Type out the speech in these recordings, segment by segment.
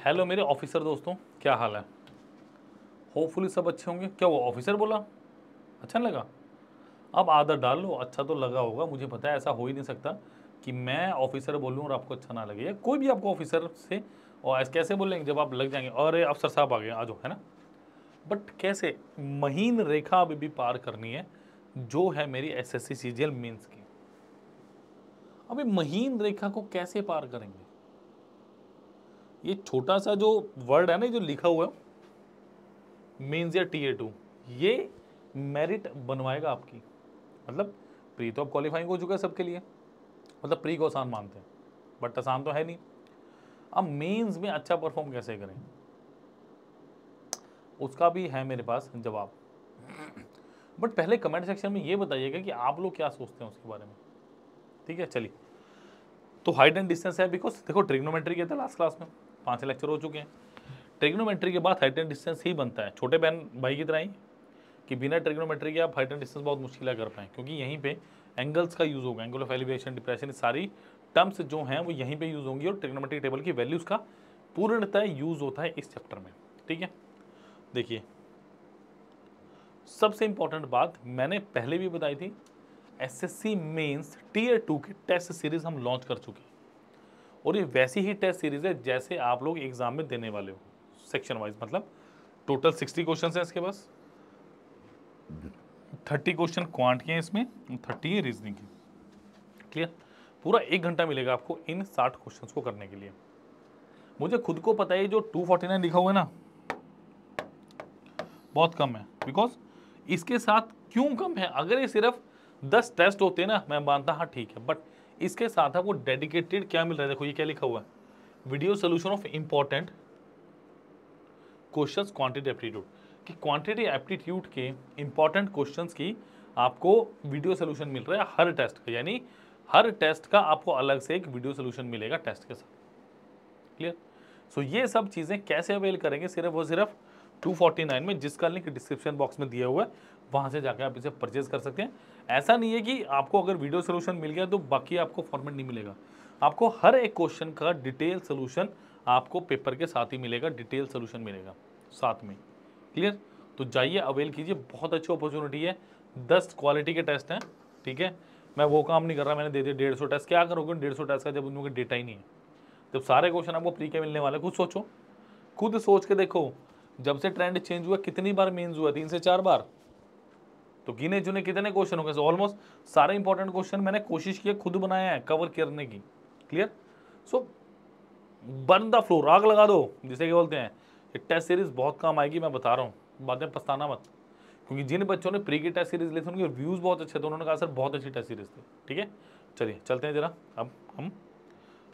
Hello मेरे officer दोस्तों, क्या हाल है। होपफुली सब अच्छे होंगे। क्या वो ऑफिसर बोला, अच्छा नहीं लगा? अब आदत डाल लो, अच्छा तो लगा होगा। मुझे पता है ऐसा हो ही नहीं सकता कि मैं ऑफिसर बोलूँ और आपको अच्छा ना लगे, या कोई भी आपको ऑफिसर से। और ऐसे कैसे बोलेंगे जब आप लग जाएंगे, अरे अफसर साहब आ गए, आ जाओ, है ना। बट कैसे महीन रेखा अभी भी पार करनी है, जो है मेरी एसएससी सीजीएल मेंस की। अभी महीन रेखा को कैसे पार करेंगे? ये छोटा सा जो वर्ड है ना, जो लिखा हुआ है मेंस या TA2, ये मेरिट बनवाएगा आपकी। मतलब प्री तो अब क्वालिफाइंग हो चुका है सबके लिए, मतलब प्री को आसान मानते हैं, बट आसान तो है नहीं। अब मेंस में अच्छा परफॉर्म कैसे करें, उसका भी है मेरे पास जवाब। बट पहले कमेंट सेक्शन में ये बताइएगा कि आप लोग क्या सोचते हैं उसके बारे में। ठीक है, चलिए। तो हाइट एंड डिस्टेंस है, बिकॉज देखो ट्रिग्नोमेट्री के थे लास्ट क्लास में, 5 लेक्चर हो चुके हैं। ट्रिग्नोमेट्री के बाद हाइट एंड डिस्टेंस ही बनता है, छोटे बहन भाई की तरह ही, कि बिना ट्रिग्नोमेट्री के आप हाइट एंड डिस्टेंस बहुत मुश्किल कर पाएँ, क्योंकि यहीं पे एंगल्स का यूज़ होगा। एंगल ऑफ एलिवेशन, डिप्रेशन, सारी टर्म्स जो हैं वो यहीं पे यूज़ होंगी, और ट्रिग्नोमेट्रिक टेबल की वैल्यूज़ का पूर्णतः यूज़ होता है इस चैप्टर में। ठीक है, देखिए सबसे इंपॉर्टेंट बात मैंने पहले भी बताई थी, एसएससी मेंस Tier 2 की टेस्ट सीरीज हम लॉन्च कर चुके हैं, और ये वैसी ही टेस्ट सीरीज है जैसे आप लोग एग्जाम में देने वाले हो, सेक्शन वाइज। मतलब टोटल 60 क्वेश्चन है इसके पास, 30 क्वेश्चन क्वांट के हैं इसमें, 30 है रीजनिंग की। क्लियर? पूरा 1 घंटा मिलेगा आपको इन 60 क्वेश्चंस को करने के लिए। मुझे खुद को पता है जो 249 लिखा हुआ है ना, बहुत कम है। बिकॉज इसके साथ क्यों कम है, अगर ये सिर्फ 10 टेस्ट होते ना मैं मानता, हाँ ठीक है, बट इसके साथ आपको डेडिकेटेड क्या मिल रहा है, देखो ये क्या लिखा हुआ है, video solution of important questions quantity aptitude, कि क्वांटिटी एप्टीट्यूड के इंपॉर्टेंट क्वेश्चंस की आपको वीडियो सोल्यूशन मिल रहा है हर टेस्ट का, यानी हर टेस्ट का आपको अलग से एक वीडियो सोल्यूशन मिलेगा टेस्ट के साथ। क्लियर? सो ये सब चीज़ें कैसे अवेल करेंगे, सिर्फ और सिर्फ 249 में, जिसका लिंक डिस्क्रिप्शन बॉक्स में दिया हुआ है, वहाँ से जाकर आप इसे परचेज कर सकते हैं। ऐसा नहीं है कि आपको अगर वीडियो सोल्यूशन मिल गया तो बाकी आपको फॉर्मेट नहीं मिलेगा, आपको हर एक क्वेश्चन का डिटेल सोल्यूशन आपको पेपर के साथ ही मिलेगा, डिटेल सोल्यूशन मिलेगा साथ में। क्लियर? तो जाइए अवेल कीजिए, बहुत अच्छी अपॉर्चुनिटी है। 10 क्वालिटी के टेस्ट हैं, ठीक है। मैं वो काम नहीं कर रहा, मैंने दे दिया 150 टेस्ट। क्या करोगे 150 टेस्ट का जब उनके डेटा ही नहीं है, जब सारे क्वेश्चन आपको प्री के मिलने वाले। खुद सोचो, खुद सोच के देखो, जब से ट्रेंड चेंज हुआ कितनी बार मेंस हुआ, 3 से 4 बार। तो गिने चुने कितने क्वेश्चन हो गए, ऑलमोस्ट सारे इंपॉर्टेंट क्वेश्चन मैंने कोशिश की खुद बनाया है कवर करने की। Clear? So burn the floor, आग लगा दो जिसे क्या बोलते हैं। ये टेस्ट सीरीज बहुत काम आएगी, मैं बता रहा हूँ, बाद में पछताना मत। क्योंकि जिन बच्चों ने प्री की टेस्ट सीरीज ली थी उनके व्यूज बहुत अच्छे थे, उन्होंने कहा सर बहुत अच्छी टेस्ट सीरीज थी। ठीक है, चलिए चलते हैं जरा। अब हम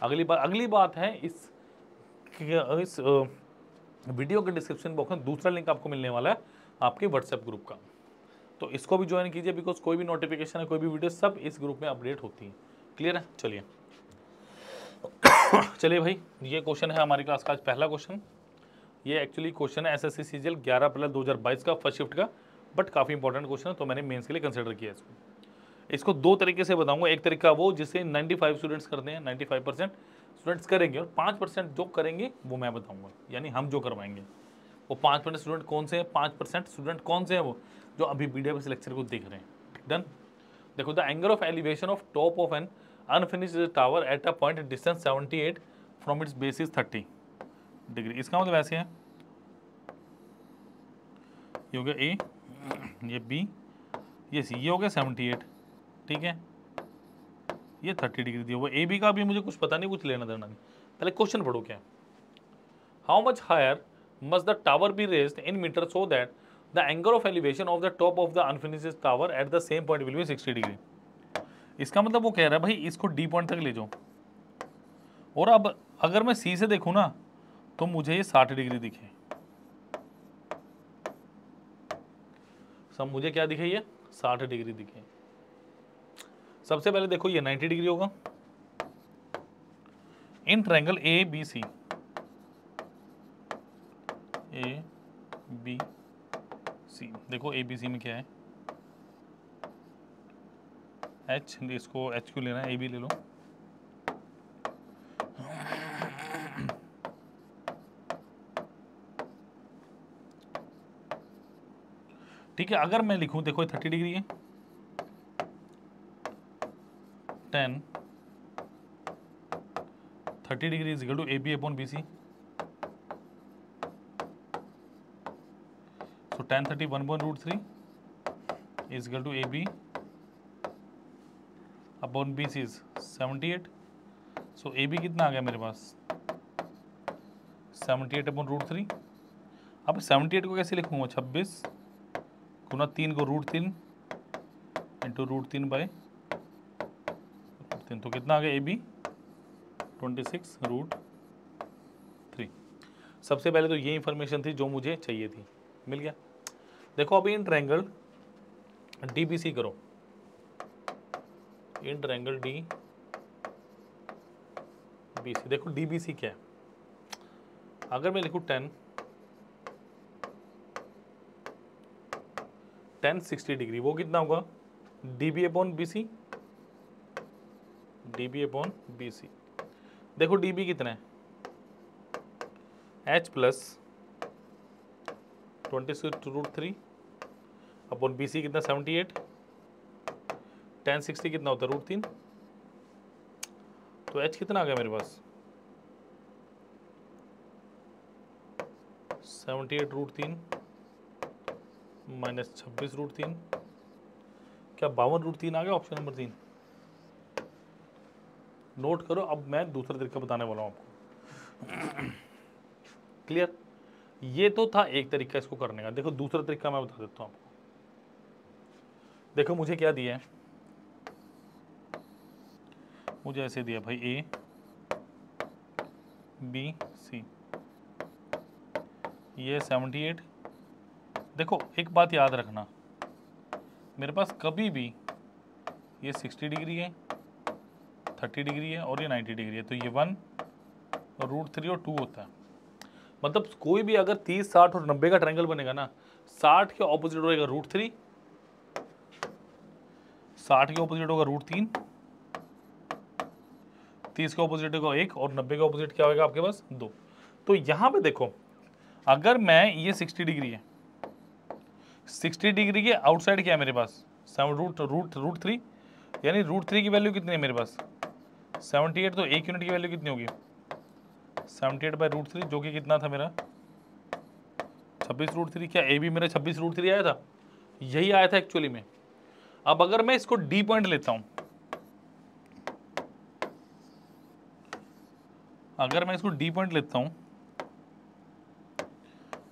अगली बात है, इस वीडियो के डिस्क्रिप्शन बॉक्स में दूसरा लिंक आपको मिलने वाला है आपके व्हाट्सएप ग्रुप का, तो इसको भी ज्वाइन कीजिए, बिकॉज कोई भी नोटिफिकेशन है, कोई भी वीडियो, सब इस ग्रुप में अपडेट होती है। क्लियर है? चलिए चलिए भाई, ये क्वेश्चन है हमारी क्लास का आज पहला क्वेश्चन। ये एक्चुअली क्वेश्चन है एसएससी सीजीएल 11 अप्रैल 2022 का, फर्स्ट शिफ्ट का, बट काफ़ी इंपॉर्टेंट क्वेश्चन है, तो मैंने मेंस के लिए कंसिडर किया इसको 2 तरीके से बताऊंगा। एक तरीका वो जिसे 95 स्टूडेंट्स करते हैं, 95% स्टूडेंट्स करेंगे, और 5% जो करेंगे वो मैं बताऊंगा, यानी हम जो करवाएंगे। वो 5% स्टूडेंट कौन से हैं, 5% स्टूडेंट कौन से हैं, वो जो अभी वीडियो इस लेक्चर को देख रहे हैं। डन? देखो, the angle of elevation of top of an unfinished tower eight a point distance 78 from its base is 30 degree. इसका मतलब ऐसे है, ये हो गया ए, ये बी, ये सी, ये हो गया 78। ठीक है, ये 30 डिग्री दिया हुआ। ए बी का भी मुझे कुछ पता नहीं, कुछ लेना देना नहीं। पहले क्वेश्चन पढ़ो क्या। How much higher must the tower be raised in metre so that the angle of elevation of the top of the unfinished tower at the same point will be 60 degree. इसका मतलब वो कह रहा है भाई इसको डी पॉइंट तक ले जाओ, और अब अगर मैं सी से देखूं ना तो मुझे ये 60 डिग्री दिखे। सब मुझे क्या दिखे, ये 60 डिग्री दिखे। सबसे पहले देखो ये 90 डिग्री होगा in triangle A B C, A B C. देखो ए बी सी में क्या है, एच, इसको एच क्यों लेना है, ए बी ले लो। ठीक है, अगर मैं लिखूं, देखो 30 डिग्री है, 10 30 degree is equal to A B upon B C. So tan 30 1/√3 is equal to A B upon B C is 78। So A B कितना आ गया मेरे पास 78/√3। अब 78 को कैसे लिखूंगा, 26 गुना 3 को √3 इंटू √3/3, तो कितना आ गया ए बी 26√3। सबसे पहले तो ये इंफॉर्मेशन थी जो मुझे चाहिए थी, मिल गया। देखो अभी इन ट्रायंगल डीबीसी करो, इन ट्रायंगल डीबीसी। देखो डीबीसी क्या है, अगर मैं लिखूं 10 60 डिग्री, वो कितना होगा dB upon BC, dB upon BC. देखो डीबी कितना है एच प्लस 26√3 अपॉन बीसी कितना 78, tan 60 कितना होता है √3, तो एच कितना आ गया मेरे पास 78√3 माइनस 26√3, क्या 52√3 आ गया, ऑप्शन नंबर 3। नोट करो, अब मैं दूसरा तरीका बताने वाला हूं आपको। क्लियर, ये तो था एक तरीका इसको करने का। देखो दूसरा तरीका मैं बता देता हूं आपको। देखो मुझे क्या दिया है, मुझे ऐसे दिया भाई ए बी सी, ये 78। देखो एक बात याद रखना, मेरे पास कभी भी ये 60 डिग्री है, 30 डिग्री है और ये 90 डिग्री है, तो ये 1 और √3 और 2 होता है। मतलब कोई भी अगर 30 60 और 90 का ट्रायंगल बनेगा ना, 60 के ऑपोजिट होगा √3, 60 के ऑपोजिट होगा √3, 30 के ऑपोजिट होगा 1 और 90 के ऑपोजिट क्या होगा आपके पास 2। तो यहां पे देखो, अगर मैं ये 60 डिग्री है, 60 डिग्री के आउटसाइड क्या है मेरे पास √3, यानी √3 की वैल्यू कितनी है मेरे पास 78, तो 1 यूनिट की वैल्यू कितनी होगी 78/√3, जो कि कितना था मेरा 26√3। क्या ए बी मेरा 26√3 आया था, यही आया था एक्चुअली में। अब अगर मैं इसको डी पॉइंट लेता हूं, अगर मैं इसको डी पॉइंट लेता हूं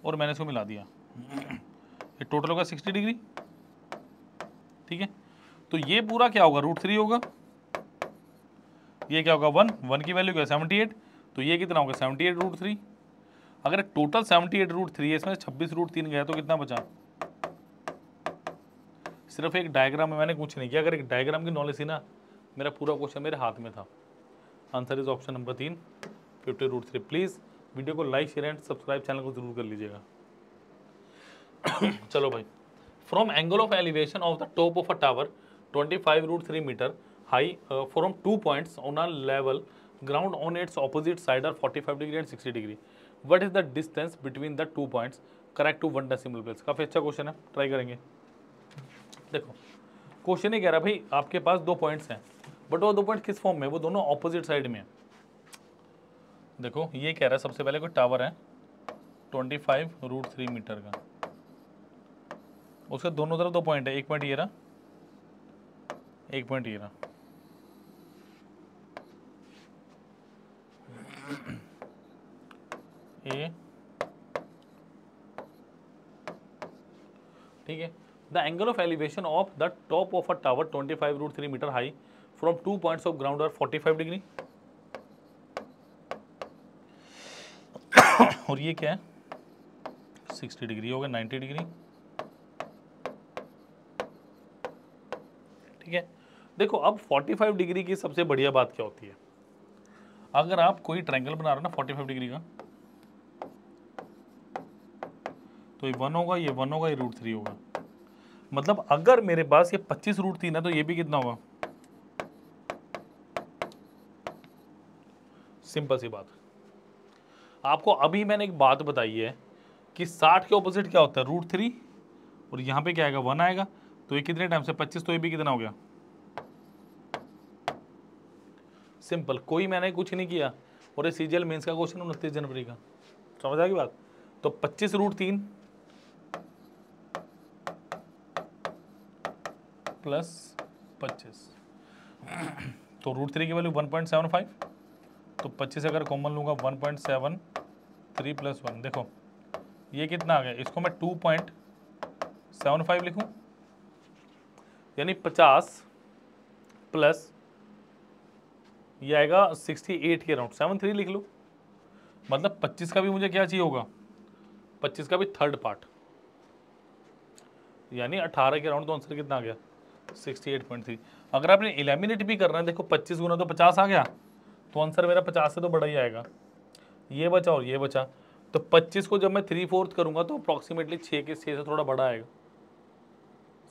और मैंने इसको मिला दिया, ये टोटल होगा 60 डिग्री, ठीक है। तो ये पूरा क्या होगा √3 होगा, ये क्या होगा 1 की वैल्यू क्या 78, तो ये कितना होगा 78√3। अगर टोटल 78√3 है, इसमें 26√3 गया तो कितना बचा। सिर्फ एक डायग्राम में मैंने कुछ नहीं किया, अगर एक डायग्राम की नॉलेज थी ना, मेरा पूरा क्वेश्चन मेरे हाथ में था। Answer is option number 3 50√3। Please video को like share and subscribe channel को जरूर कर लीजिएगा। चलो भाई, from angle of elevation of the top of a tower 25√3 metre high from 2 points on a level ground on its opposite side are 45 degree and 60 degree, what is the distance between the 2 points, correct to 1 decimal place. काफ़ी अच्छा question है, try करेंगे। देखो question ही कह रहा है भाई आपके पास 2 पॉइंट्स हैं, बट वो 2 पॉइंट किस फॉर्म में, वो दोनों ऑपोजिट साइड में है। देखो ये कह रहा है सबसे पहले कोई टावर है 25√3 मीटर का, उसके दोनों तरफ 2 पॉइंट है, एक पॉइंट ये रहा, एक पॉइंट ये रहा। ए, ठीक है। The angle of elevation of the top of a tower 25√3 metre high from 2 points of ground are 45 degree, और ये क्या है 60 डिग्री हो गया 90 डिग्री, ठीक है। देखो अब 45 डिग्री की सबसे बढ़िया बात क्या होती है, अगर आप कोई ट्रायंगल बना रहे हो ना 45 डिग्री का, तो ये 1 होगा, ये 1 होगा, ये √3 होगा। मतलब अगर मेरे पास ये 25√3 है, तो ये भी कितना होगा, सिंपल सी बात। आपको अभी मैंने एक बात बताई है कि 60 के ऑपोजिट क्या होता है √3 और यहाँ पे क्या आएगा 1 आएगा, तो ये कितने टाइम से 25, तो ये भी कितना हो गया, सिंपल, कोई मैंने कुछ नहीं किया। और ये सीजीएल मेंस का क्वेश्चन 29 जनवरी का, समझ आ गई बात। तो 25√3 प्लस 25, तो √3 की वैल्यू 1.75, तो 25 अगर कॉमन लूँगा 1.73 + 1, देखो ये कितना आ गया, इसको मैं 2.75 लिखूँ, यानी 50 प्लस ये आएगा 68 के अराउंड, 73 लिख लो। मतलब 25 का भी मुझे क्या चाहिए होगा, 25 का भी थर्ड पार्ट, यानी 18 के अराउंड। तो आंसर कितना आ गया, 68.3। अगर आपने एलिमिनेट भी करना है, देखो 25 गुना तो 50 आ गया, तो आंसर मेरा 50 से तो बड़ा ही आएगा। ये बचा और ये बचा, तो 25 को जब मैं 3/4 करूंगा तो अप्रॉक्सीमेटली 6 से थोड़ा बड़ा आएगा,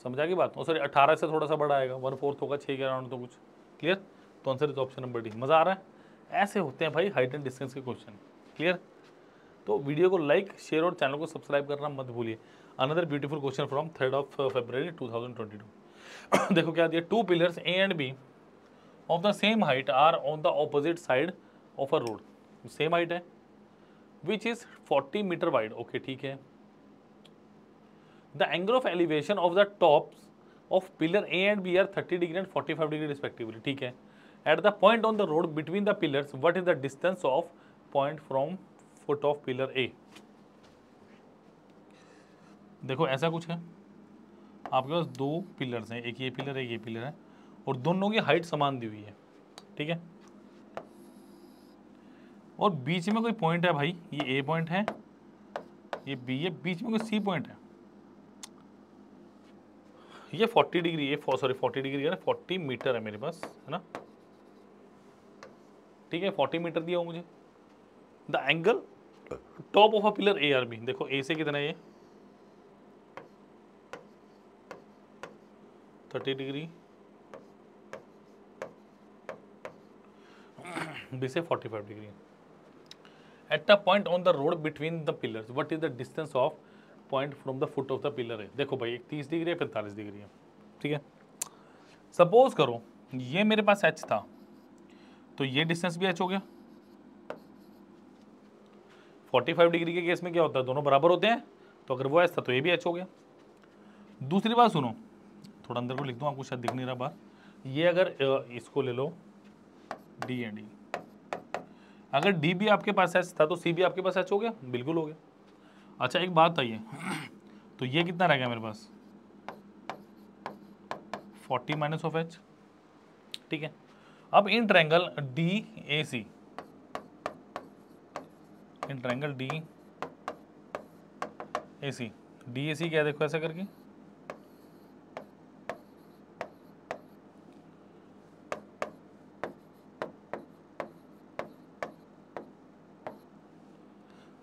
समझा की बात। सॉरी 18 से थोड़ा सा बड़ा आएगा, 1/4 होगा 6 के अराउंड, तो कुछ क्लियर। तो answer is option number D. मज़ा आ रहा है, ऐसे होते हैं भाई हाइट एंड डिस्टेंस के क्वेश्चन, क्लियर। तो वीडियो को लाइक, शेयर और चैनल को सब्सक्राइब करना मत भूलिए। Another beautiful question from 3 February 2022। देखो क्या दिया, 2 pillars A and B of the same height are on the opposite side of a road, same height है, which is 40 metre wide, okay ठीक है। The angle of elevation of the tops of pillar A and B are 30 degree and 45 degree respectively, ठीक है। At the point on the road between the pillars what is the distance of point from foot of pillar A. देखो ऐसा कुछ है, आपके पास 2 pillars हैं, एक ये पिलर है, एक ये पिलर है, और दोनों की हाइट समान दी हुई है, ठीक है। और बीच में कोई पॉइंट है भाई, ये ए पॉइंट है, ये बी है, बीच में कोई सी पॉइंट है, ये 40 डिग्री, ये सॉरी 40 डिग्री है ना, 40 मीटर है मेरे पास, है ना, ठीक है, 40 मीटर दिया हो मुझे। The angle top of a pillar A are B, देखो ए से कितना है ये 30 डिग्री, बी से 45 degree. Eight the point on the road between the pillars what is the distance of point from the foot of the pillar है। देखो भाई एक 30 डिग्री है, 45 डिग्री है, ठीक है। सपोज करो ये मेरे पास एच था, तो ये डिस्टेंस भी एच हो गया। 45 डिग्री के केस में क्या होता है, दोनों बराबर होते हैं, तो अगर वो एच था तो ये भी एच हो गया। दूसरी बात सुनो, थोड़ा अंदर को लिख दूँ, आपको शायद दिख नहीं रहा बाहर, ये अगर इसको ले लो डी एंड डी, अगर डी भी आपके पास एच था तो सी भी आपके पास एच हो गया, बिल्कुल हो गया। अच्छा एक बात आइए, तो ये कितना रह गया मेरे पास 40 माइनस ऑफ एच, ठीक है। अब in triangle D A C, in triangle D A C, D A C क्या, देखो ऐसा करके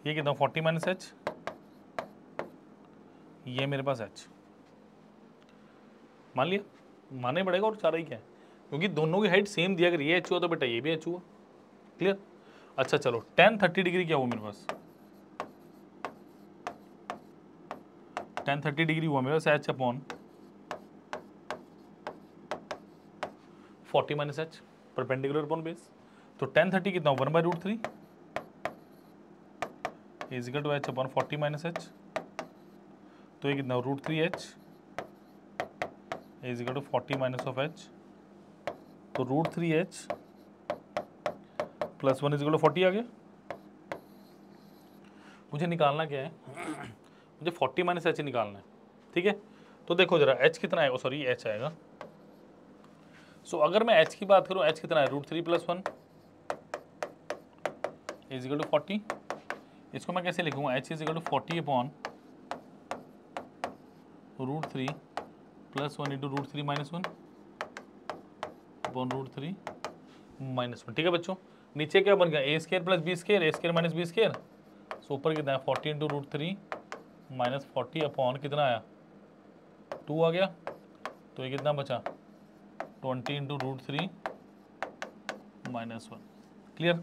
ये कितना 40 माइनस एच, ये मेरे पास एच, मान लिया, मानना ही पड़ेगा, और चारा ही क्या है, क्योंकि दोनों की हाइट सेम दिया, अगर ये एच हुआ तो बेटा ये भी एच हुआ, क्लियर। अच्छा चलो tan 30 डिग्री क्या हुआ मेरे पास, tan 30 डिग्री हुआ मेरे पास H upon 40 minus H, perpendicular upon base. तो tan 30 कितना 1/√3 is equal to H upon 40 minus H, तो ये कितना √3h is equal to 40 minus of H, तो √3h plus 1 is equal to 40 आ गया। मुझे निकालना क्या है, मुझे 40 माइनस एच निकालना है, ठीक है। तो देखो जरा h कितना है, सॉरी h आएगा। सो अगर मैं h की बात करूं, h कितना है √3 + 1 इज इक्वल टू 40। इसको मैं कैसे लिखूंगा, h is equal to 40 upon √3 + 1 into √3 - 1 upon √3 - 1, ठीक है बच्चों। नीचे क्या बन गया a² + b², a² - b², सो ऊपर कितना है 40 इंटू √3 - 40 अपॉन कितना आया 2 आ गया, तो ये कितना बचा 20 इंटू √3 - 1, क्लियर।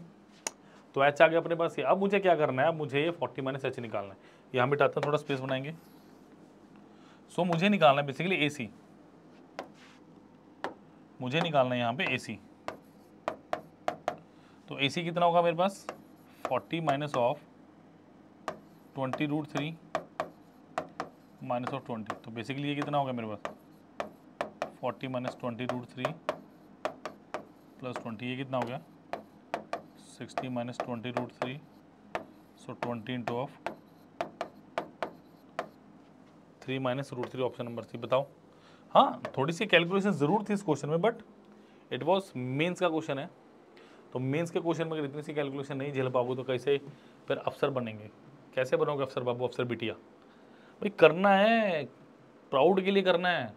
तो h आ गया अपने पास ये। अब मुझे क्या करना है, अब मुझे ये 40 माइनस एच निकालना है। यहाँ मिटाते हैं, थोड़ा स्पेस बनाएंगे। सो मुझे निकालना है बेसिकली AC, मुझे निकालना है यहाँ पे AC। तो AC कितना होगा मेरे पास 40 माइनस ऑफ 20√3 माइनस ऑफ 20। तो बेसिकली ये कितना होगा मेरे पास 40 माइनस 20√3 प्लस 20, ये कितना हो गया 60 minus 20√3, so 20 into of 3 minus √3, option number C. बताओ। हाँ, थोड़ी सी कैलकुलेशन ज़रूर थी इस क्वेश्चन में, बट इट वॉज मेंस का क्वेश्चन है। तो मेंस के क्वेश्चन में अगर इतनी सी कैलकुलेशन नहीं झेल पाओगे तो कैसे फिर अफसर बनेंगे? कैसे बनोगे अफसर बाबू, अफसर बिटिया? भाई करना है, प्राउड के लिए करना है।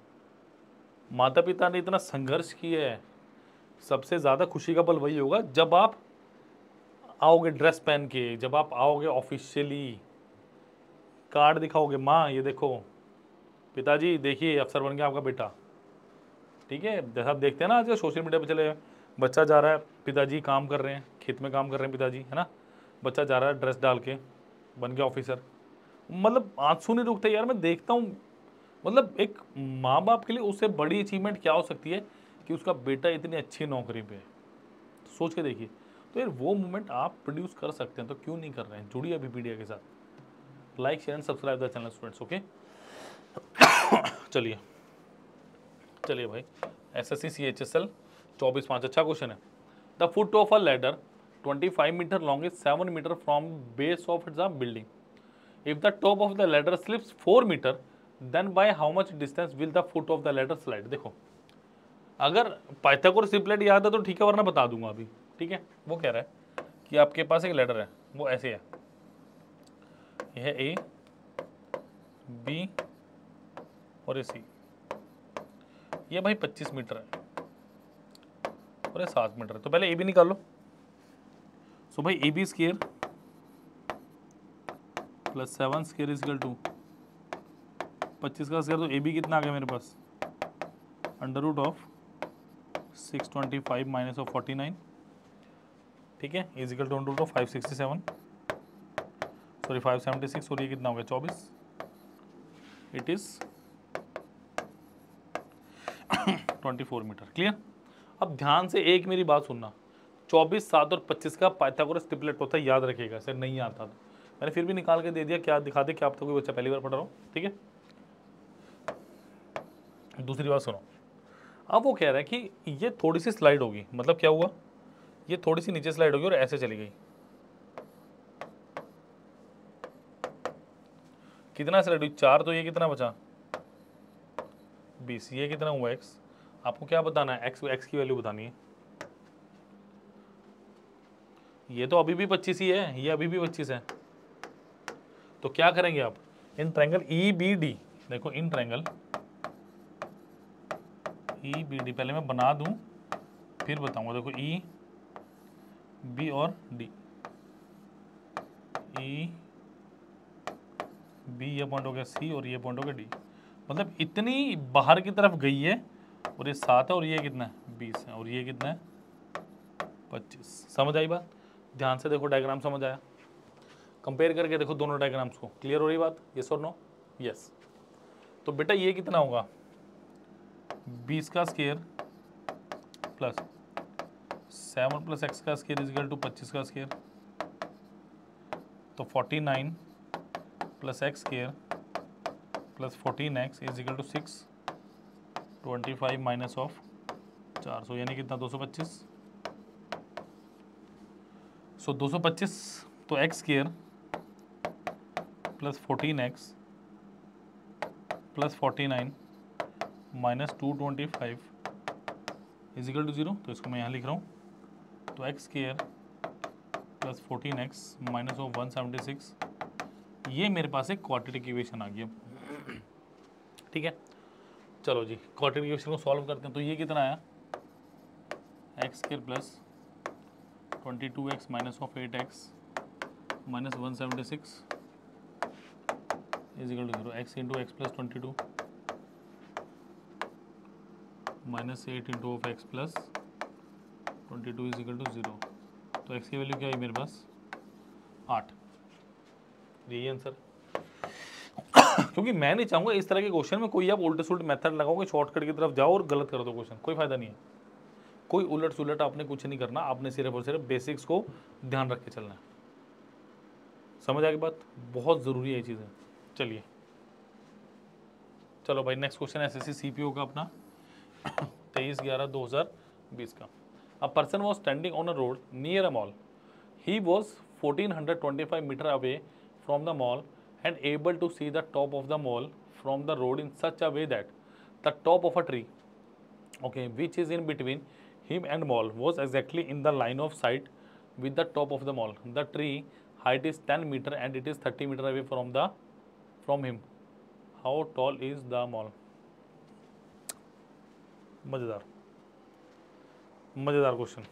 माता पिता ने इतना संघर्ष किया है, सबसे ज़्यादा खुशी का पल वही होगा जब आप आओगे ड्रेस पहन के, जब आप आओगे ऑफिशियली, कार्ड दिखाओगे, माँ ये देखो पिताजी देखिए अफसर बन गया आपका बेटा। ठीक है, जैसा आप देखते हैं ना आज सोशल मीडिया पे चले, बच्चा जा रहा है, पिताजी काम कर रहे हैं, खेत में काम कर रहे हैं पिताजी, है ना, बच्चा जा रहा है ड्रेस डाल के, बन गया ऑफिसर। मतलब आंसू नहीं रुकते यार, मैं देखता हूँ। मतलब एक माँ बाप के लिए उससे बड़ी अचीवमेंट क्या हो सकती है कि उसका बेटा इतनी अच्छी नौकरी पे है। सोच के देखिए। तो यार वो मोमेंट आप प्रोड्यूस कर सकते हैं, तो क्यों नहीं कर रहे हैं? जुड़िए अभी मीडिया के साथ, like share and subscribe the channel students. Okay, चलिए चलिए भाई, SSC CHSL 24/5 अच्छा क्वेश्चन है। The foot of a ladder 25 metre long is 7 metre from base of the building. If the top of the ladder slips 4 metre then by how much distance will the foot of the ladder slide. देखो, अगर Pythagoras triplet याद है तो ठीक है, वरना बता दूंगा अभी। ठीक है, वो कह रहा है कि आपके पास एक लैडर है, वो ऐसे है, यह A, B और ये C। ये भाई 25 मीटर है और ये 7 मीटर है। तो पहले AB निकाल लो। सो भाई AB square plus 7 square is equal to 25 का स्क्वायर। तो AB कितना आ गया मेरे पास, under root of 625 minus of 49, ठीक है, is equal to under root of 567, sorry 576, और ये कितना हो गया 24, इट इज 24 मीटर। क्लियर? अब ध्यान से एक मेरी बात सुनना, 24, 7 और 25 का पाइथागोरस ट्रिपलेट होता है, याद रखिएगा। सर नहीं आता तो मैंने फिर भी निकाल के दे दिया, क्या दिखा दे, क्या आप तो कोई बच्चा पहली बार पढ़ रहा हो। ठीक है, दूसरी बात सुनो। अब वो कह रहा है कि ये थोड़ी सी स्लाइड होगी, मतलब क्या हुआ, ये थोड़ी सी नीचे स्लाइड होगी और ऐसे चली गई। कितना स्लाइड हुई 4, तो ये कितना बचा 20, ये कितना हुआ x। आपको क्या बताना है, x की वैल्यू बतानी है। ये तो अभी भी 25 ही है, ये अभी भी 25 है। तो क्या करेंगे आप, इन ट्रायंगल EBD, देखो इन ट्रायंगल EBD पहले मैं बना दूं फिर बताऊंगा। देखो EB और D, EB ये पॉइंट हो गया C और ये पॉइंट हो गया D। मतलब इतनी बाहर की तरफ गई है, और ये 7 है और ये कितना है 20 है, और ये कितना है 25। समझ आई बात? ध्यान से देखो, डायग्राम समझ आया? कंपेयर करके देखो दोनों डायग्राम्स को। क्लियर हो रही बात? यस और नो? यस। तो बेटा ये कितना होगा 20 का स्क्वायर प्लस 7 प्लस x का स्क्वायर इज इक्वल टू 25 का स्क्वायर। तो 49 plus x square plus 14x is equal to 6, 25 minus of 400, यानी कितना 225। सो 225, तो x square plus 14x plus 49 minus 225 is equal to 0। तो इसको मैं यहाँ लिख रहा हूँ। तो x square plus 14x minus of 176, ये मेरे पास एक क्वाड्रेटिक इक्वेशन आ गई। ठीक है, चलो जी क्वाड्रेटिक इक्वेशन को सॉल्व करते हैं। तो ये कितना आया x square plus 22x minus of 8x minus 176 is equal to 0। x into x plus 22 minus 8 into of x plus 22 is equal to 0। तो x की वैल्यू क्या है मेरे पास 8। यही आंसर। क्योंकि मैं नहीं चाहूंगा इस तरह के क्वेश्चन में कोई आप उल्टे सुलट मेथड लगाओगे, शॉर्टकट की तरफ जाओ और गलत कर दो क्वेश्चन, कोई फायदा नहीं है। कोई उलट सुलट आपने कुछ नहीं करना, आपने सिर्फ और सिर्फ बेसिक्स को ध्यान रख के चलना है। समझ आ गई बात? बहुत जरूरी है ये चीजें। चलिए चलो भाई, नेक्स्ट क्वेश्चन एसएससी सीपीओ का अपना 23/11/2020 का। A person was standing on a road near a mall. He was 1425 meter away from the mall and able to see the top of the mall from the road in such a way that the top of a tree, okay, which is in between him and mall, was exactly in the line of sight with the top of the mall. The tree height is 10 meter and it is 30 meter away from him. How tall is the mall? मजेदार मजेदार question.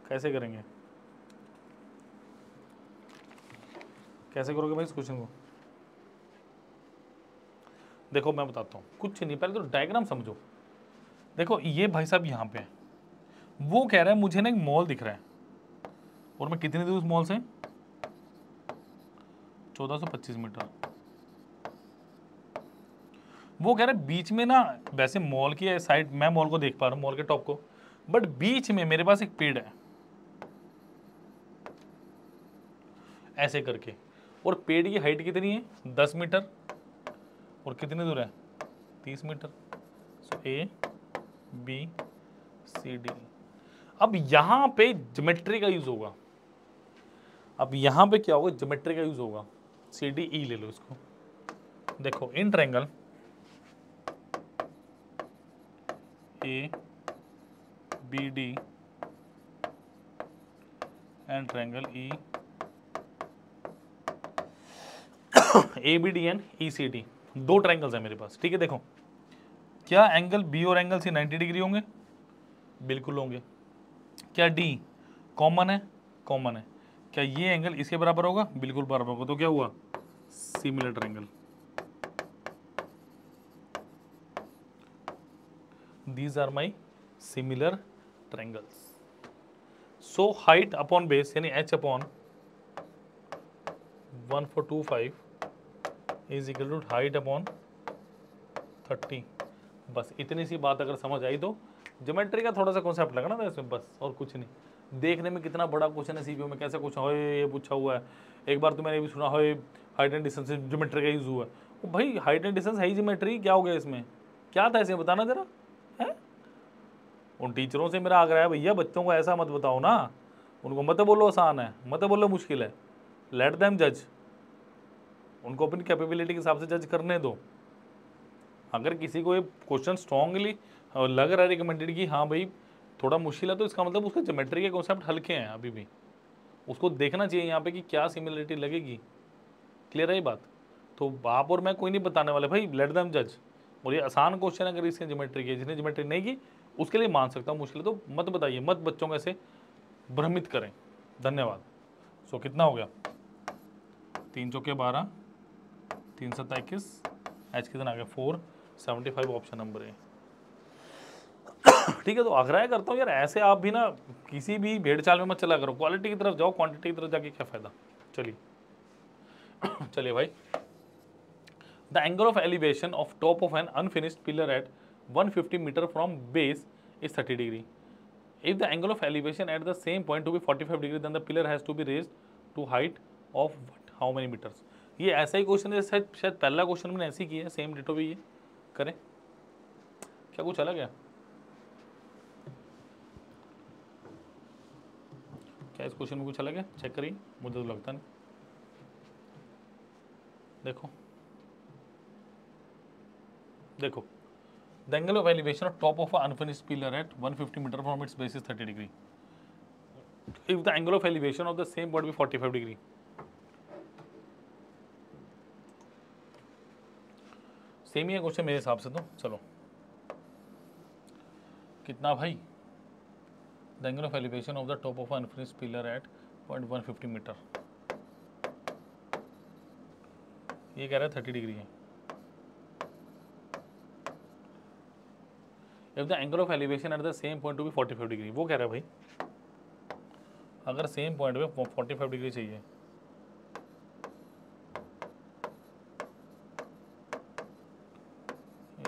कैसे करेंगे, कैसे करोगे भाई इस question को? देखो मैं बताता हूँ, कुछ नहीं, पहले तो डायग्राम समझो। देखो ये भाई साहब यहाँ पे है, वो कह रहा है मुझे ना एक मॉल दिख रहा है और मैं कितनी दूर उस मॉल से, 1425 मीटर। वो कह रहा है बीच में ना, वैसे मॉल की साइड मैं मॉल को देख पा रहा हूँ, मॉल के टॉप को, बट बीच में मेरे पास एक पेड़ है ऐसे करके, और पेड़ की हाइट कितनी है, 10 मीटर, और कितनी दूर है, 30 metre. So A B C D. अब यहां पे ज्योमेट्री का यूज होगा। अब यहां पे क्या होगा, ज्योमेट्री का यूज होगा। सी डी ई ले लो इसको। देखो in triangle A B D and triangle E A B D and E C D, दो ट्रायंगल्स है मेरे पास, ठीक है। देखो क्या एंगल बी और एंगल सी 90 डिग्री होंगे? बिल्कुल होंगे। क्या डी कॉमन है? कॉमन है। क्या ये एंगल इसके बराबर होगा? बिल्कुल बराबर होगा। तो क्या हुआ, similar triangle. These are my similar triangles. So height upon base यानी h upon 1425 is equal to height upon 30। बस इतनी सी बात अगर समझ आई तो ज्योमेट्री का थोड़ा सा कॉन्सेप्ट लगना था इसमें, बस और कुछ नहीं। देखने में कितना बड़ा क्वेश्चन है सीपीओ में, कैसे कुछ हो ये पूछा हुआ है। एक बार तो मैंने भी सुना हो हाइट एंड डिस्टेंस ज्योमेट्री का यूज हुआ है। तो भाई हाइट एंड डिस्टेंस है ही ज्योमेट्री, क्या हो गया इसमें, क्या था इसमें बताना जरा है। उन टीचरों से मेरा आग्रह है भैया, बच्चों को ऐसा मत बताओ ना, उनको मत बोलो आसान है, मत बोलो मुश्किल है, लेट देम जज, उनको अपनी कैपेबिलिटी के हिसाब से जज करने दो। अगर किसी को ये क्वेश्चन स्ट्रांगली लग रहा है रिकमेंडेड कि हाँ भाई थोड़ा मुश्किल है, तो इसका मतलब उसके ज्योमेट्री के कॉन्सेप्ट हल्के हैं अभी भी, उसको देखना चाहिए यहाँ पे कि क्या सिमिलरिटी लगेगी। क्लियर है ये बात? तो आप और मैं कोई नहीं बताने वाले भाई, लेट देम जज। और ये आसान क्वेश्चन है अगर इसके ज्योमेट्री की, जिसने ज्योमेट्री नहीं की उसके लिए मान सकता हूँ मुश्किल है, तो मत बताइए, मत बच्चों को ऐसे भ्रमित करें। धन्यवाद। सो कितना हो गया, 3 चौके 12, 3 7 21, एच कितना आ गया 475, ऑप्शन नंबर ए। ठीक है, तो आग्रह करता हूँ यार ऐसे आप भी ना किसी भी भेड़ चाल में मत चला करो, क्वालिटी की तरफ जाओ, क्वांटिटी की तरफ जाके क्या फायदा। चलिए चलिए भाई, the angle of elevation of top of an unfinished pillar at 150 metre from base is 30 degree. If the angle of elevation at the same point to be 45 degree, then the pillar has to be raised to height of what? How many meters? ये ऐसा ही question है, शायद पहला question मैंने ऐसे ही किया है, same ditto भी ये करें क्या, कुछ अलग है क्या? इस क्वेश्चन में कुछ अलग है, चेक करिए, मुझे तो लगता नहीं। देखो देखो, the angle of elevation of top of an unfinished pillar at 150 meter from its base is 30 degree. If the angle of elevation of the same point be 45 degree, सेम ही है क्वेश्चन मेरे हिसाब से। तो चलो कितना भाई, the angle of elevation of the top of unfinished pillar at point 150 metre, ये कह रहा है 30 डिग्री है। If the angle of elevation at the same point to be 45 degree, वो कह रहा है भाई अगर सेम पॉइंट पे 45 डिग्री चाहिए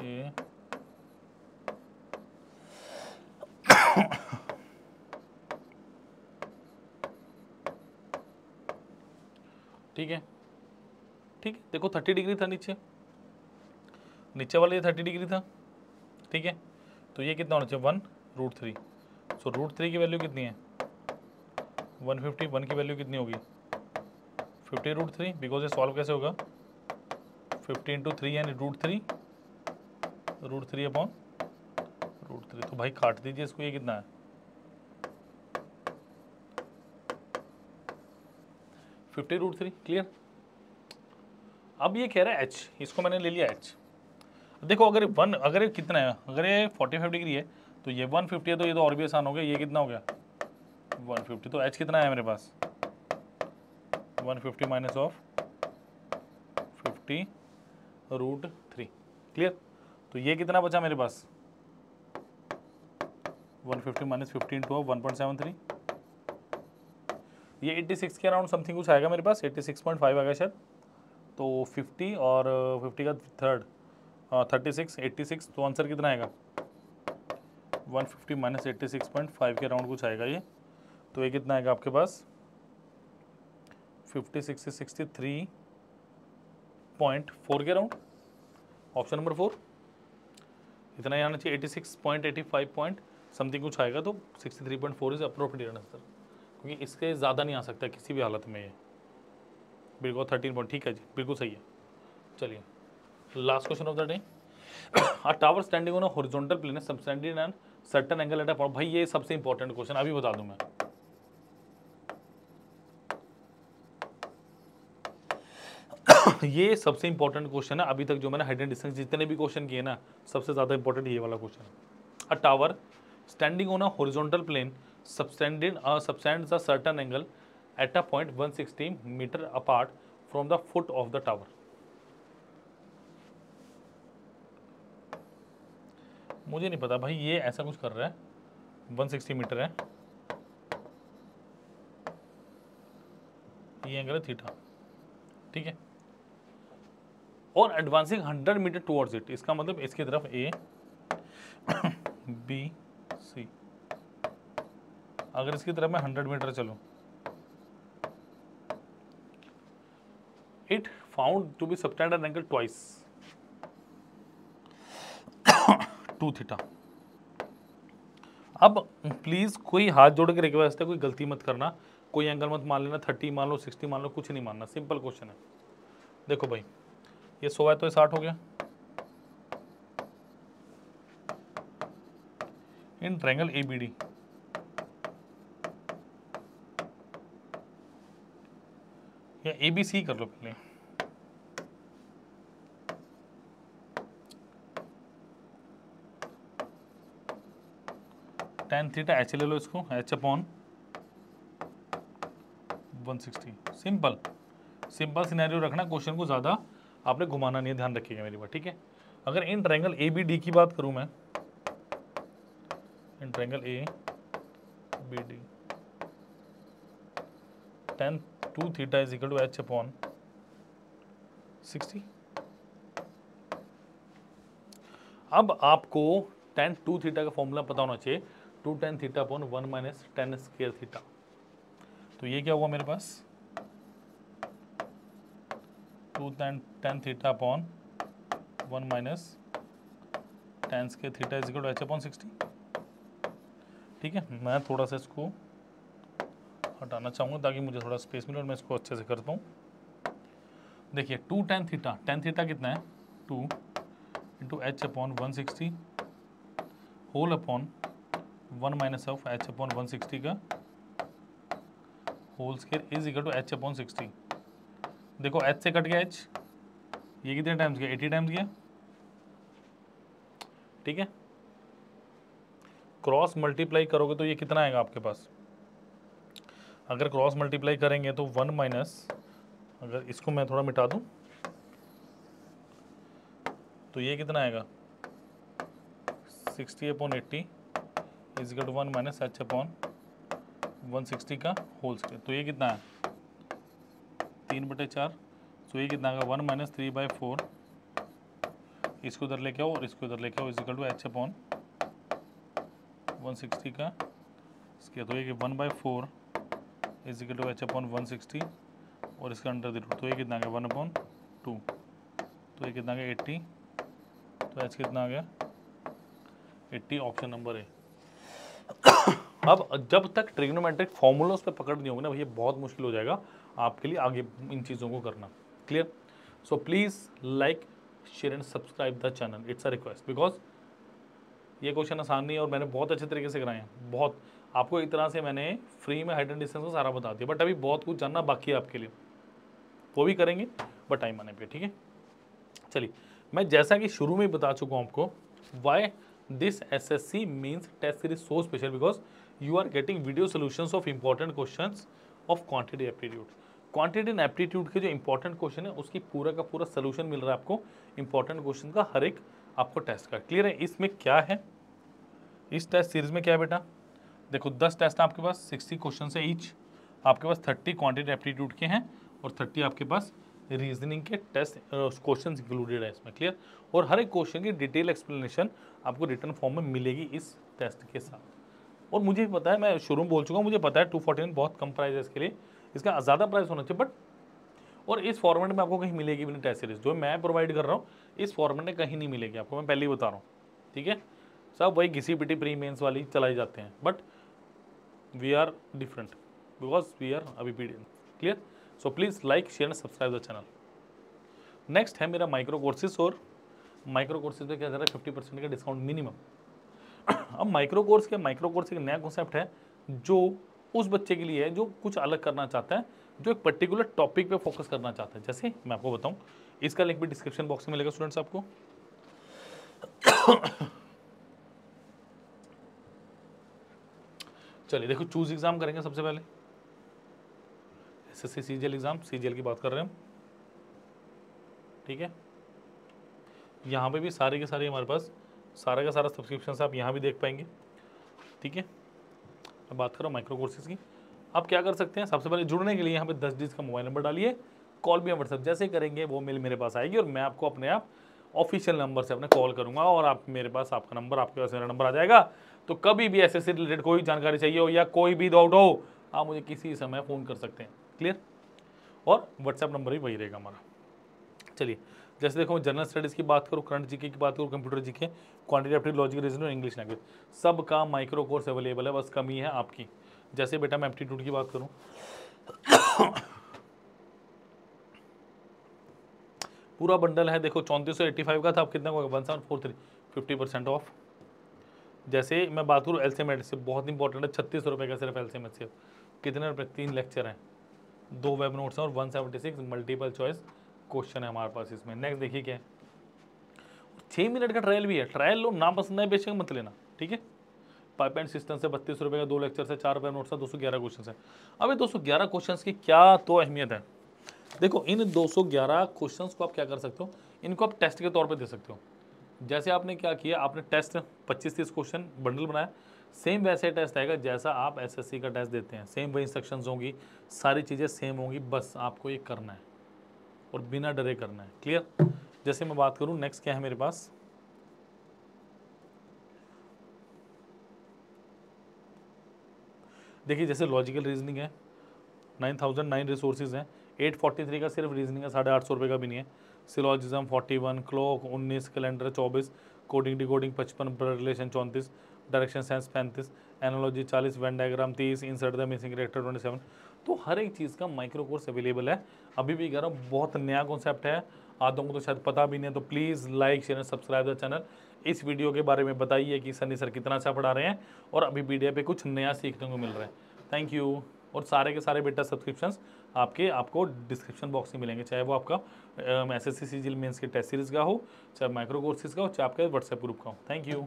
ए ठीक है, ठीक है, देखो 30 डिग्री था नीचे वाला, ये 30 डिग्री था, ठीक है। तो ये कितना होना चाहिए 1√3। सो √3 की वैल्यू कितनी है 150, 1 की वैल्यू कितनी होगी 50√3, बिकॉज ये सॉल्व कैसे होगा 50 × 3 यानी √3 अपॉन √3। तो भाई काट दीजिए इसको, ये कितना है 50√3। क्लियर। अब ये कह रहा है h, इसको मैंने ले लिया h। देखो अगर ये कितना है, अगर ये 45 डिग्री है तो ये 150 है, तो ये तो और भी आसान हो गया, ये कितना हो गया 150। तो h कितना है मेरे पास 150 माइनस ऑफ 50√3। क्लियर। तो ये कितना बचा मेरे पास 150 माइनस 50 × 1.73, ये 86 के अराउंड समथिंग कुछ आएगा मेरे पास, 86.5 आएगा शायद। तो 50 और 50 का थर्ड 36, 86, तो आंसर कितना आएगा 150 माइनस 86.5 के अराउंड कुछ आएगा ये। तो ये कितना आएगा आपके पास 56 से 63.4 के अराउंड, ऑप्शन नंबर 4। इतना ही आना चाहिए, 86.85 पॉइंट समथिंग कुछ आएगा, तो 63.4 इज अप्रोप्रिएट आंसर, क्योंकि इसके ज़्यादा नहीं आ सकता किसी भी हालत में ये। बिल्कुल 13 पॉइंट, ठीक है जी, बिल्कुल सही है। चलिए last question of the day. A tower standing on a horizontal plane is subtended at certain angle at a point. भाई ये सबसे इंपॉर्टेंट क्वेश्चन अभी बता दूं मैं। ये सबसे इंपॉर्टेंट क्वेश्चन है अभी तक जो मैंने हाइट एंड डिस्टेंस जितने भी क्वेश्चन किए ना, सबसे ज्यादा इंपॉर्टेंट ये वाला क्वेश्चन है। A tower standing on a horizontal plane subtends a certain angle at a point 160 meter apart from the foot of the tower। मुझे नहीं पता भाई, ये ऐसा कुछ कर रहा है, 160 मीटर है, ये एंगल है थीटा, ठीक है, और एडवांसिंग 100 मीटर टुवर्ड्स इट, इसका मतलब इसकी तरफ ए बी सी, अगर इसकी तरफ मैं 100 मीटर चलूं, it found to be subtend an angle twice 2 theta. अब प्लीज कोई हाथ जोड़ के रिक्वेस्ट है, कोई गलती मत करना, कोई एंगल मत मान लेना, 30 मान लो 60 मान लो, कुछ नहीं मानना, सिंपल क्वेश्चन है। देखो भाई ये 100 है तो ये 60 हो गया, इन ट्रायंगल ABD या ABC कर लो पहले, tan थीटा h ले लो, इसको h अपॉन 160। सिंपल सिनेरियो रखना, क्वेश्चन को ज़्यादा आपने घुमाना नहीं है, ध्यान रखिएगा मेरी बात, ठीक है। अगर इन ट्रायंगल ABD की बात करूं मैं, in triangle ABD tan 2 theta is equal to h upon 60। अब आपको tan 2 थीटा का फॉर्मूला पता होना चाहिए, 2 tan theta upon 1 minus tan square theta. तो ये क्या हुआ मेरे पास 2 tan theta upon 1 minus tan square theta is equal to h upon 60। ठीक है, मैं थोड़ा सा इसको हटाना चाहूँगा ताकि मुझे थोड़ा स्पेस मिले और मैं इसको अच्छे से कर पाऊँ। देखिए 2 tan थीटा कितना है 2 into h upon 160 whole upon 1 minus of h upon 160 का whole square is equal to h upon 60। देखो h से कट गया h, ये कितने टाइम्स गया 80 टाइम्स गया, ठीक है। क्रॉस मल्टीप्लाई करोगे तो ये कितना आएगा आपके पास, अगर क्रॉस मल्टीप्लाई करेंगे तो 1 माइनस, अगर इसको मैं थोड़ा मिटा दूं तो ये कितना आएगा 60 upon 80 is equal to 1 minus h upon 160 का होल स्क्वायर। तो ये कितना है 3/4, तो ये कितना आएगा 1 माइनस 3/4 इसको उधर लेके आओ और इसको उधर लेके आओ, इजिकल टू h अपॉन 160 का इसके, तो ये 1/4 इजिकल टू h अपॉन 160 और इसका अंडर द रूट, तो ये कितना आ गया 1/2, तो ये कितना आ गया 80, तो h कितना आ गया 80, ऑप्शन नंबर ए। अब जब तक ट्रिग्नोमेट्रिक फॉर्मूला उस पर पकड़ नहीं होगी ना भैया, बहुत मुश्किल हो जाएगा आपके लिए आगे इन चीज़ों को करना। Clear? So please like share and subscribe the channel, it's a request, because ये क्वेश्चन आसान नहीं है और मैंने बहुत अच्छे तरीके से कराए हैं। बहुत आपको एक तरह से मैंने फ्री में हाइट एंड डिस्टेंस का सारा बता दिया, बट अभी बहुत कुछ जानना बाकी है आपके लिए, वो भी करेंगे बट टाइम आने पे। ठीक है, चलिए मैं जैसा कि शुरू में बता चुका हूँ आपको, why this SSC means test series so special, because you are getting video solutions of important questions of quantity aptitude. Quantity and aptitude के जो इंपॉर्टेंट क्वेश्चन है उसकी पूरा का पूरा सोल्यूशन मिल रहा है आपको इंपॉर्टेंट क्वेश्चन का, हर एक आपको टेस्ट का। क्लियर है? इसमें क्या है, इस टेस्ट सीरीज में क्या है बेटा, देखो 10 टेस्ट आपके पास, 60 क्वेश्चन है ईच, आपके पास 30 क्वांटिटी एप्टीट्यूड के हैं और 30 आपके पास रीजनिंग के टेस्ट क्वेश्चंस इंक्लूडेड है इसमें। क्लियर? और हर एक क्वेश्चन की डिटेल एक्सप्लेनेशन आपको रिटर्न फॉर्म में मिलेगी इस टेस्ट के साथ। और मुझे पता है, मैं शुरू में बोल चुका हूँ, मुझे पता है 249 बहुत कम प्राइस है इसके लिए, इसका ज़्यादा प्राइस होना चाहिए, बट और इस फॉर्मेट में आपको कहीं मिलेगी भी नहीं टेस्ट सीरीज, जो मैं प्रोवाइड कर रहा हूँ इस फॉर्मेट में कहीं नहीं मिलेगी आपको, मैं पहले ही बता रहा हूँ। ठीक है, सब वही घिसी पिटी प्री मेंस वाली चलाई जाते हैं, but we are different because we are obedient. Clear? So please like share and subscribe the channel. Next है मेरा माइक्रो कोर्सेज, और माइक्रो कोर्सेज पे क्या कर रहा है 50% का डिस्काउंट मिनिमम। अब माइक्रो कोर्स एक नया कॉन्सेप्ट है जो उस बच्चे के लिए है जो कुछ अलग करना चाहता है, जो एक पर्टिकुलर टॉपिक पे फोकस करना चाहता है। जैसे मैं आपको बताऊं, इसका लिंक भी डिस्क्रिप्शन बॉक्स में मिलेगा स्टूडेंट्स आपको। चलिए देखो, चूज एग्जाम करेंगे सबसे पहले, SSC CGL एग्जाम, CGL की बात कर रहे हैं हम। ठीक है, यहाँ पे भी सारे के सारे हमारे पास सारा का सारा सब्सक्रिप्शन आप यहाँ भी देख पाएंगे। ठीक है, अब बात करो माइक्रो कोर्सेज की। आप क्या कर सकते हैं, सबसे पहले जुड़ने के लिए यहाँ पे 10 डिजिट का मोबाइल नंबर डालिए, कॉल भी व्हाट्सएप जैसे करेंगे वो मेल मेरे पास आएगी और मैं आपको अपने आप ऑफिशियल नंबर से अपने कॉल करूंगा और आप मेरे पास आपका नंबर, आपके पास मेरा नंबर आ जाएगा। तो कभी भी SSC रिलेटेड कोई जानकारी चाहिए हो या कोई भी डाउट हो, आप मुझे किसी समय फ़ोन कर सकते हैं। क्लियर? और व्हाट्सएप नंबर भी वही रहेगा हमारा। चलिए, जैसे देखो जनरल स्टडीज़ की बात करूँ, करंट जीके की बात करूँ, computer GK, quantity aptitude, logic, reasoning और इंग्लिश लैंग्वेज, सब का माइक्रो कोर्स अवेलेबल है, बस कमी है आपकी। जैसे बेटा मैं एप्टीट्यूड की बात करूँ, पूरा बंडल है देखो 3485 का था, अब कितना होगा 1743, 50% ऑफ। जैसे मैं बात करूँ LCMS से, बहुत इंपॉर्टेंट है, 36 रुपये का सिर्फ LCMS से। कितने रुपये? 3 लेक्चर हैं, 2 वेब नोट्स हैं और 176 मल्टीपल चॉइस क्वेश्चन है हमारे पास इसमें। नेक्स्ट देखिए क्या है, 6 मिनट का ट्रायल भी है, ट्रायल लो, ना पसंद है बेशक मत लेना। ठीक है, पाइपलाइन सिस्टम से 32 रुपये का 2 लेक्चर से, 4 वेब नोट्स है, 211 क्वेश्चन है। अब ये 211 क्वेश्चन की क्या तो अहमियत है, देखो इन 211 क्वेश्चंस को आप क्या कर सकते हो, इनको आप टेस्ट के तौर पे दे सकते हो। जैसे आपने क्या किया, आपने टेस्ट 25-30 क्वेश्चन बंडल बनाया, सेम वैसे टेस्ट आएगा जैसा आप SSC का टेस्ट देते हैं, सेम वही इंस्ट्रक्शंस होंगी, सारी चीज़ें सेम होंगी, बस आपको ये करना है और बिना डरे करना है। क्लियर? जैसे मैं बात करूँ, नेक्स्ट क्या है मेरे पास, देखिए जैसे लॉजिकल रीजनिंग है, 9009 रिसोर्सेज हैं, 843 का सिर्फ रीजनिंग है, 850 रुपये का भी नहीं है। Syllogism 41, clock 19, calendar 24, coding decoding 55, blood relation 34, direction sense 35, analogy 40, Venn diagram 30, insert the missing character 27। तो हर एक चीज़ का माइक्रो कोर्स अवेलेबल है। अभी भी कह रहा हूँ, बहुत नया कॉन्सेप्ट है, आदों को तो शायद पता भी नहीं है, तो please like share subscribe the channel. इस वीडियो के बारे में बताइए कि सनी सर कितना अच्छा पढ़ा रहे हैं और अभी वीडियो पे कुछ नया सीखने को मिल रहा है। Thank you. और सारे के सारे बेटा सब्सक्रिप्शंस आपको डिस्क्रिप्शन बॉक्स में मिलेंगे, चाहे वो आपका SSC CGL मेंस के टेस्ट सीरीज़ का हो, चाहे माइक्रो कोर्सेज का हो, चाहे आपके व्हाट्सएप ग्रुप का हो। Thank you.